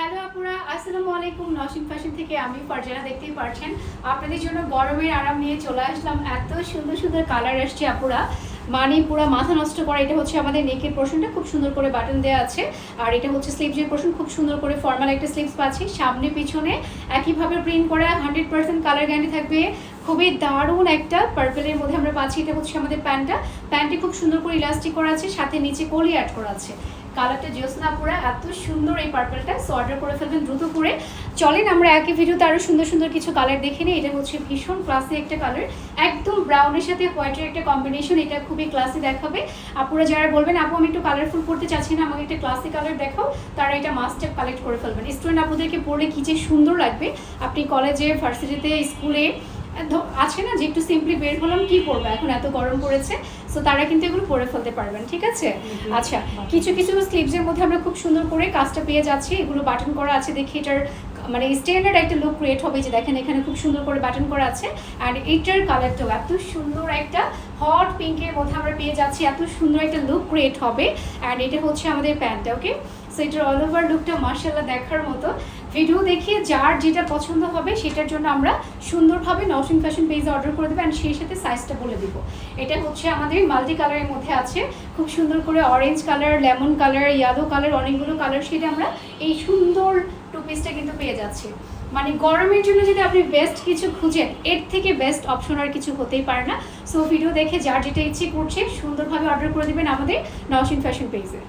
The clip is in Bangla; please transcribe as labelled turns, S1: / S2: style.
S1: হ্যালো আপুরা, আসসালামু আলাইকুম। নওশিন ফ্যাশন থেকে আমি ফারজানা, দেখতেই পাচ্ছেন আপনাদের জন্য গরমের আরাম নিয়ে চলে আসলাম। এত সুন্দর সুন্দর কালার আসছে আপুরা, মানে পুরো মাথা নষ্ট করা। এটা হচ্ছে আমাদের নেকের পোর্শনটা, খুব সুন্দর করে বাটন দেওয়া আছে। আর এটা হচ্ছে স্লিভসের পোর্শন, খুব সুন্দর করে ফর্মাল একটা স্লিভস পাচ্ছি। সামনে পিছনে একইভাবে প্রিন্ট করা, 100% কালার গ্যারান্টি থাকবে। খুবই দারুণ একটা পার্পেলের মধ্যে আমরা পাচ্ছি। এটা হচ্ছে আমাদের প্যান্টে খুব সুন্দর করে ইলাস্টিক করা আছে, সাথে নিচে কলি অ্যাড করা আছে। কালারটা জ্যোৎস্না পুরা, এত সুন্দর এই পার্পেলটা। সো অর্ডার করে ফেলবেন দ্রুত করে। চলেন আমরা একই ভিডিওতে আরও সুন্দর সুন্দর কিছু কালার দেখে নিই। এটা হচ্ছে ভীষণ ক্লাসি একটা কালার, একদম ব্রাউনের সাথে হোয়াইটের একটা কম্বিনেশন। এটা খুবই ক্লাসি দেখাবে। আপুরা যারা বলবেন আপু আমি একটু কালারফুল করতে চাচ্ছি না, আমাকে একটা ক্লাসি কালার দেখাও, তারা এটা মাস্ট কালেক্ট করে ফেলবেন। স্টুডেন্ট আপুদেরকে পড়লে কি যে সুন্দর লাগবে। আপনি কলেজে, ভার্সিটিতে, স্কুলে আছে না যে একটু সিম্পলি বের হলাম, কি করবো এখন এত গরম পড়েছে, সো তারা কিন্তু এগুলো পরে ফেলতে পারবেন। ঠিক আছে, আচ্ছা কিছু কিছু স্লিভসের মধ্যে আমরা খুব সুন্দর করে কাজটা পেয়ে যাচ্ছি। এগুলো বাটন করা আছে, দেখি এটার মানে স্ট্যান্ডার্ড একটা লুক ক্রিয়েট হবে। যে দেখেন এখানে খুব সুন্দর করে বাটন করা আছে। অ্যান্ড এইটার কালারটাও এত সুন্দর একটা হট পিঙ্কের মধ্যে আমরা পেয়ে যাচ্ছি, এত সুন্দর একটা লুক ক্রিয়েট হবে। অ্যান্ড এটা হচ্ছে আমাদের প্যান্টটা। ওকে, সো এটার অল ওভার লুকটা মাশাআল্লাহ দেখার মতো। ভিডিও দেখিয়ে যার যেটা পছন্দ হবে সেটার জন্য আমরা সুন্দরভাবে নওশিন ফ্যাশন পেজে অর্ডার করে দেবো। অ্যান্ড সেই সাথে সাইজটা বলে দিব। এটা হচ্ছে আমাদের মাল্টি কালারের মধ্যে আছে, খুব সুন্দর করে orange colour, lemon colour, yellow colour, অনেকগুলো কালার সেটা আমরা এই সুন্দর টু পিসটা কিন্তু পেয়ে যাচ্ছি। মানে গরমের জন্য যদি আপনি বেস্ট কিছু খুঁজেন, এর থেকে বেস্ট অপশন আর কিছু হতেই পারে না। সো ভিডিও দেখে যার যেটা ইচ্ছে করছে সুন্দরভাবে অর্ডার করে দেবেন আমাদের নওশিন ফ্যাশন পেজে।